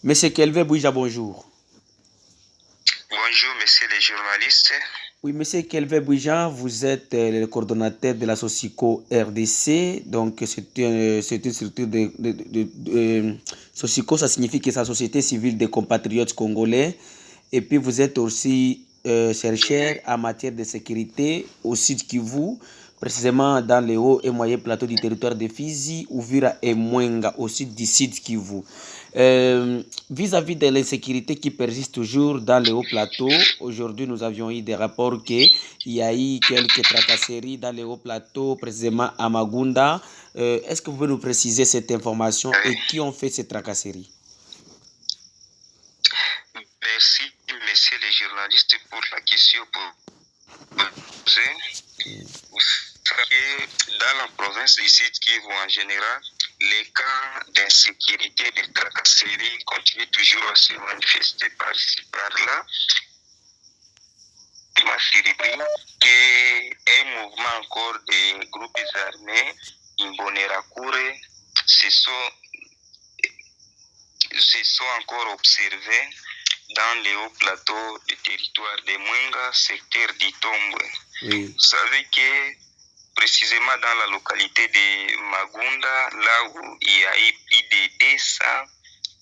Monsieur Kelvin Bouija, bonjour. Bonjour, messieurs les journalistes. Oui, monsieur Kelvin Bouija, vous êtes le coordonnateur de la Socico RDC. Donc, c'est une structure Socico, ça signifie que c'est la Société civile des compatriotes congolais. Et puis, vous êtes aussi chercheur en matière de sécurité au Sud Kivu, précisément dans les hauts et moyens plateaux du territoire de Fizi, Uvira et Mwenga, au sud du Sud Kivu. Vis-à-vis de l'insécurité qui persiste toujours dans les hauts plateaux, aujourd'hui nous avions eu des rapports qu'il y a eu quelques tracasseries dans les hauts plateaux, précisément à Magunda. Est-ce que vous pouvez nous préciser cette information et qui ont fait ces tracasseries? Merci, messieurs les journalistes, pour la question posée. Vous savez, dans la province du Sud Kivu en général, les cas d'insécurité, de tracasseries continuent toujours à se manifester par-ci, par-là. Il m'a surpris qu'un mouvement encore de groupes armés, Imbonerakure, se sont encore observés dans les hauts plateaux du territoire de Mwenga, secteur d'Itombwe. Oui. Vous savez que précisément dans la localité de Magunda, là où il y a eu plus de 200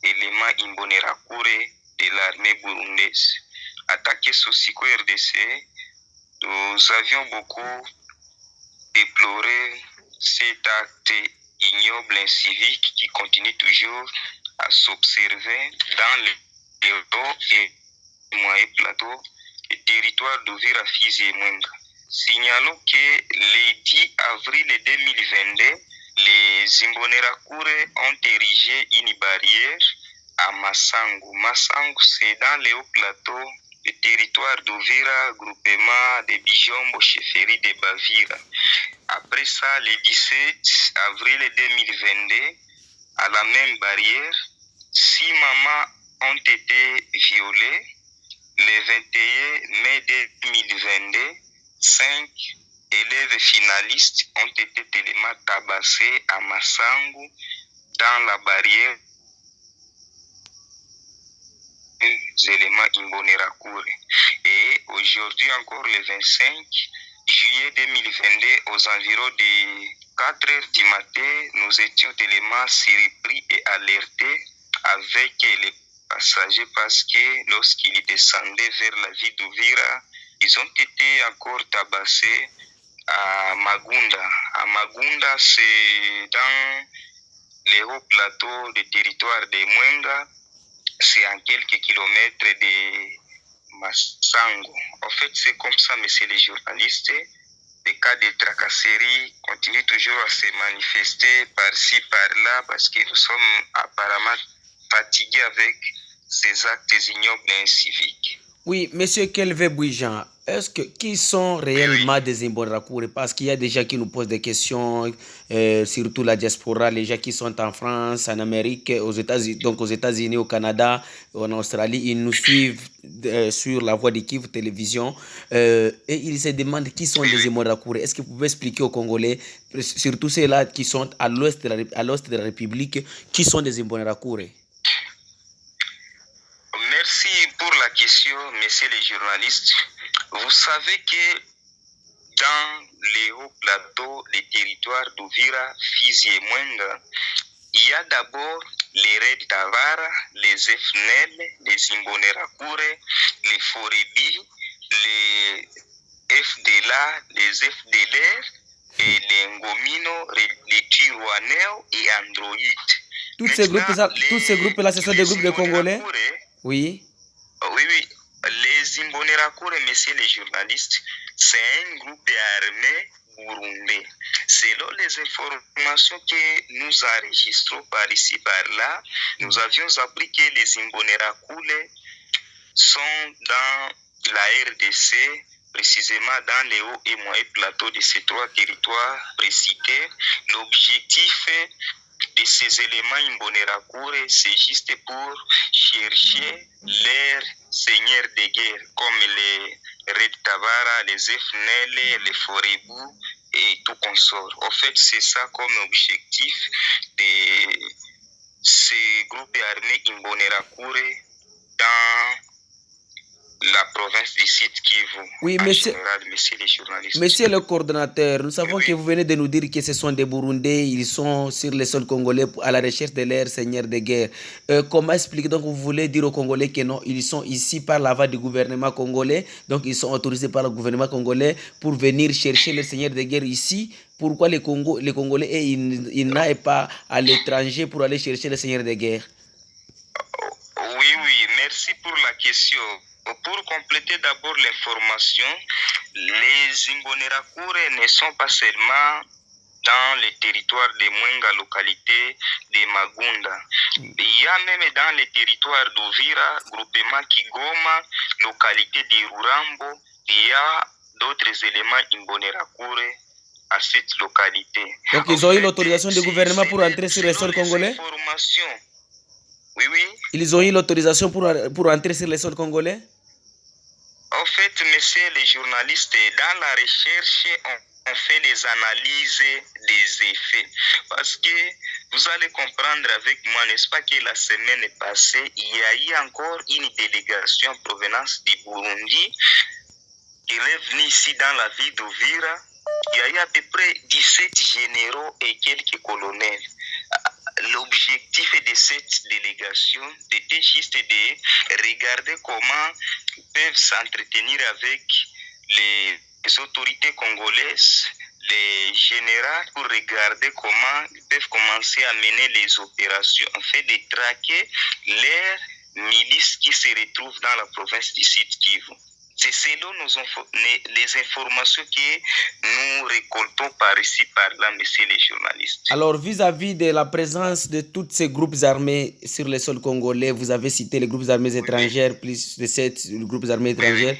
éléments Imbonerakure de l'armée burundaise attaqués Socico RDC, nous avions beaucoup déploré cet acte ignoble et civique qui continue toujours à s'observer dans les hauts et moyens plateaux du territoire d'Uvira, Fizi et Mwenga. Signalons que le 10 avril 2022, les Imbonerakure ont érigé une barrière à Masangu. Masangu, c'est dans les hauts plateaux du territoire d'Uvira, groupement de Bijombo, chefferie de Bavira. Après ça, le 17 avril 2022, à la même barrière, 6 mamans ont été violées. Le 21 mai 2022, 5 élèves finalistes ont été tellement tabassés à Masangu dans la barrière des éléments Imbonerakure. Et aujourd'hui encore le 25 juillet 2022, aux environs de 4 heures du matin, nous étions tellement surpris et alertés avec les passagers parce que lorsqu'ils descendaient vers la ville d'Uvira, ils ont été encore tabassés à Magunda. À Magunda, c'est dans les hauts plateaux du territoire de Mwenga, c'est en quelques kilomètres de Masango. En fait, c'est comme ça, messieurs les journalistes, les cas de tracasserie continuent toujours à se manifester par-ci, par-là, parce que nous sommes apparemment fatigués avec ces actes ignobles et civiques. Oui, monsieur Kelvin Bouijan, qui sont réellement des Imbonerakure? Parce qu'il y a des gens qui nous posent des questions, surtout la diaspora, les gens qui sont en France, en Amérique, aux États-Unis, donc aux États-Unis, au Canada, en Australie, ils nous suivent sur la voie de Kivu Télévision et ils se demandent qui sont les Imbonerakure. Est-ce que vous pouvez expliquer aux Congolais, surtout ceux-là qui sont à l'ouest de la République, qui sont des Imbonerakure? Merci pour la question, messieurs les journalistes. Vous savez que dans les hauts plateaux des territoires d'Uvira, Fizi et Mwenga, il y a d'abord les Red Tavara, les FNL, les Imbonerakure, les Forebi, les FDLA, les FDLR, et les Ngomino, les Tirouaneo et Android. Tous ces groupes-là, ce sont des groupes de Congolais? Oui. Oui. Les Imbonerakure, messieurs les journalistes, c'est un groupe armé burundais. Selon les informations que nous enregistrons par ici, par là, nous avions appris que les Imbonerakure sont dans la RDC, précisément dans les hauts et moyens plateaux de ces 3 territoires précités. L'objectif de ces éléments Imbonerakure, c'est juste pour chercher leurs seigneurs de guerre, comme les Red Tabara, les FNL, les Forebu et tout consort. En fait, c'est ça comme objectif de ce groupe armé Imbonerakure dans la province du Sud Kivu. Oui, monsieur les journalistes. Monsieur le coordonnateur, nous savons Oui. que vous venez de nous dire que ce sont des Burundais, ils sont sur le sol congolais à la recherche de leur seigneur de guerre. Comment expliquer, donc vous voulez dire aux Congolais que non, ils sont ici par la voie du gouvernement congolais, donc ils sont autorisés par le gouvernement congolais pour venir chercher leur seigneur de guerre ici. Pourquoi les Congolais ils n'aillent pas à l'étranger pour aller chercher le seigneur de guerre? Oui, merci pour la question. Pour compléter d'abord l'information, les Imbonerakure ne sont pas seulement dans le territoire de Mwenga, localité de Magunda. Il y a même dans le territoire d'Uvira, groupement Kigoma, localité de Rurambo, il y a d'autres éléments Imbonerakure à cette localité. Donc ils ont eu l'autorisation du gouvernement pour entrer sur le sol congolais? Oui. Ils ont eu l'autorisation pour entrer sur le sol congolais? En fait, messieurs les journalistes, dans la recherche, on fait les analyses des effets. Parce que vous allez comprendre avec moi, n'est-ce pas, que la semaine passée, il y a eu encore une délégation en provenance du Burundi qui est venue ici dans la ville d'Uvira. Il y a eu à peu près 17 généraux et quelques colonels. L'objectif de cette délégation était juste de regarder comment ils peuvent s'entretenir avec les autorités congolaises, les généraux, pour regarder comment ils peuvent commencer à mener les opérations, en fait de traquer les milices qui se retrouvent dans la province du Sud Kivu. C'est selon les informations que nous récoltons par ici, par là, messieurs les journalistes. Alors, vis-à-vis de la présence de tous ces groupes armés sur le sol congolais, vous avez cité les groupes armés étrangères, plus de 7 groupes armés étrangères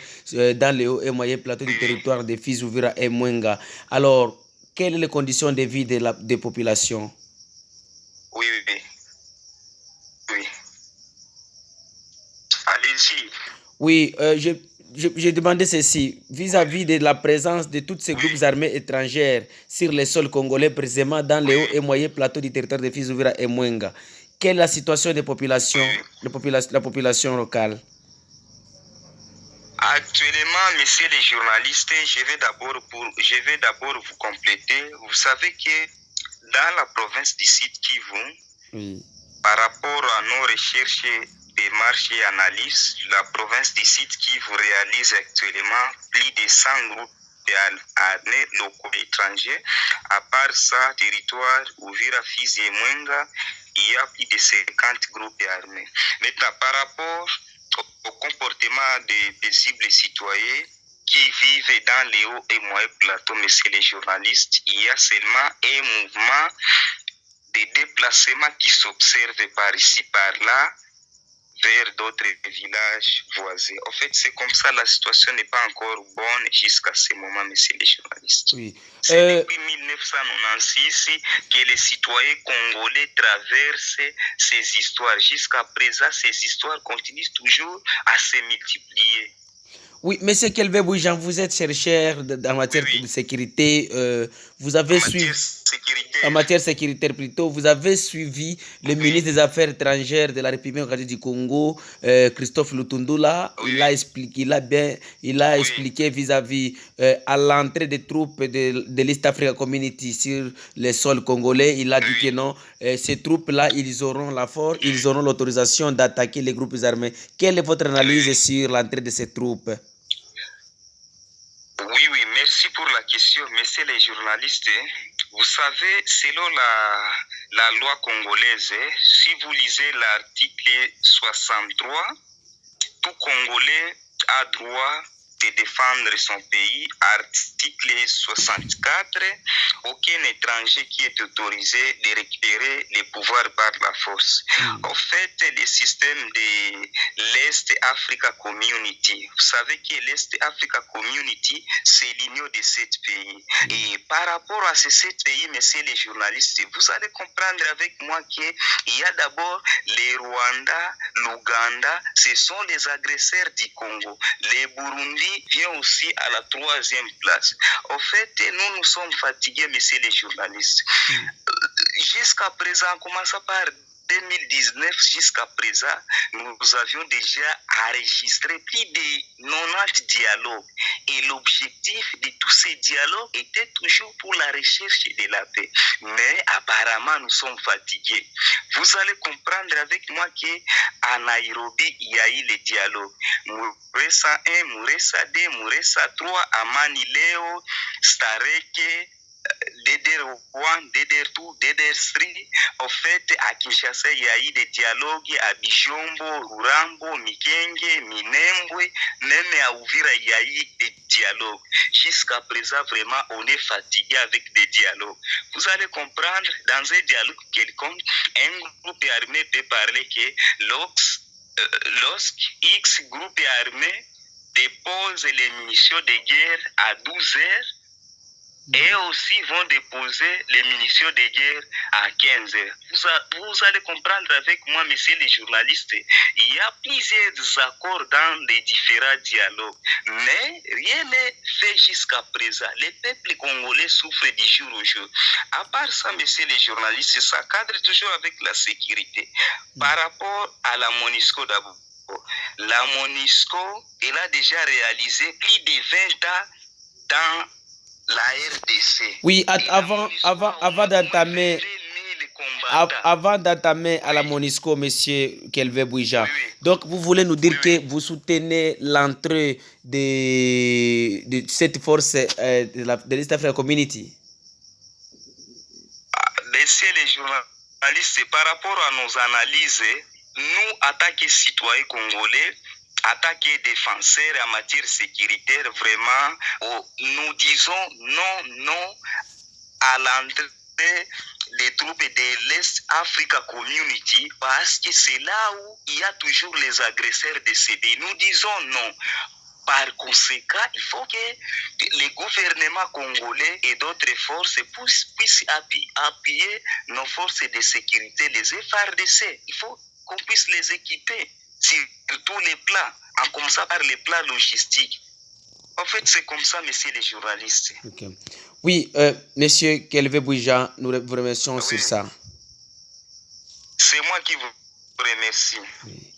dans les hauts et moyens plateaux du territoire de Fizi, Uvira et Mwenga. Alors, quelles sont les conditions de vie des populations? Oui. Allez-y. Oui, je demandais ceci, vis-à-vis de la présence de tous ces groupes armés étrangères sur les sols congolais, précisément dans les hauts et moyens plateaux du territoire de Fizi, Uvira et Mwenga, quelle est la situation des populations, la population locale? Actuellement, messieurs les journalistes, je vais d'abord vous compléter. Vous savez que dans la province du Sud Kivu, par rapport à nos recherches, démarches et analyses, la province du Sud Kivu réalise actuellement plus de 100 groupes armés locaux étrangers. À part ça, territoire Uvira, Fizi et Mwenga, il y a plus de 50 groupes armés. Maintenant, par rapport au comportement des paisibles citoyens qui vivent dans les hauts et moyens plateaux, messieurs les journalistes, il y a seulement un mouvement de déplacement qui s'observe par ici, par là, vers d'autres villages voisins. En fait, c'est comme ça, la situation n'est pas encore bonne jusqu'à ce moment, messieurs les journalistes. C'est depuis 1996 que les citoyens congolais traversent ces histoires. Jusqu'à présent, ces histoires continuent toujours à se multiplier. Oui, monsieur Kelvin Boujan, vous êtes chercheur en matière de sécurité. Vous avez suivi en matière sécuritaire plutôt. Vous avez suivi le ministre des Affaires étrangères de la République démocratique du Congo, Christophe Lutundula. Il a expliqué vis-à-vis à l'entrée des troupes de l'East Africa Community sur les sols congolais. Il a dit que non, ces troupes-là, ils auront la force, ils auront l'autorisation d'attaquer les groupes armés. Quelle est votre analyse sur l'entrée de ces troupes? Oui, merci pour la question, messieurs les journalistes. Vous savez, selon la loi congolaise, si vous lisez l'article 63, tout Congolais a droit de défendre son pays. Article 64, aucun étranger qui est autorisé de récupérer les pouvoirs par la force. En fait, le système de l'Est Africa Community, vous savez que l'Est Africa Community, c'est l'union de 7 pays. Et par rapport à ces 7 pays, messieurs les journalistes, vous allez comprendre avec moi qu'il y a d'abord les Rwanda, l'Ouganda, ce sont les agresseurs du Congo. Les Burundi vient aussi à la 3e place. En fait, nous sommes fatigués, messieurs les journalistes. Jusqu'à présent, commençons par 2019 jusqu'à présent, nous avions déjà enregistré plus de 90 dialogues. Et l'objectif de tous ces dialogues était toujours pour la recherche de la paix. Mais apparemment, nous sommes fatigués. Vous allez comprendre avec moi qu'à Nairobi, il y a eu les dialogues. Muresa 1, Muresa 2, Muresa 3, Amani Leo, Stareke, DDR1, DDR2, DDR3. En fait, à Kinshasa, il y a eu des dialogues à Bijombo, Rurambo, Mikenge, Minembwe, même à Ouvira, il y a eu des dialogues. Jusqu'à présent, vraiment, on est fatigué avec des dialogues. Vous allez comprendre, dans un dialogue quelconque, un groupe armé peut parler que lorsque X groupe armé dépose les munitions de guerre à 12 heures, et aussi vont déposer les munitions de guerre à 15 heures. Vous allez comprendre avec moi, messieurs les journalistes, il y a plusieurs accords dans les différents dialogues, mais rien n'est fait jusqu'à présent. Les peuples congolais souffrent du jour au jour. À part ça, messieurs les journalistes, ça cadre toujours avec la sécurité. Par rapport à la MONUSCO d'abord, la MONUSCO, elle a déjà réalisé plus de 20 ans dans la RDC. Oui, avant d'entamer à la MONUSCO, monsieur Kelvin Bouija. Oui. Donc, vous voulez nous dire que vous soutenez l'entrée de cette force de l'East African Community? Messieurs les journalistes, par rapport à nos analyses, nous, en tant que citoyens congolais, en tant que défenseurs en matière sécuritaire, vraiment, nous disons non à l'entrée des troupes de l'Est Africa Community parce que c'est là où il y a toujours les agresseurs décédés. Nous disons non. Par conséquent, il faut que les gouvernements congolais et d'autres forces puissent appuyer nos forces de sécurité, les FARDC. Il faut qu'on puisse les équiper sur tous les plans, en commençant par les plans logistiques. En fait, c'est comme ça, messieurs les journalistes. Okay. Oui, monsieur Kelvin Bouija, nous vous remercions sur ça. C'est moi qui vous remercie. Oui.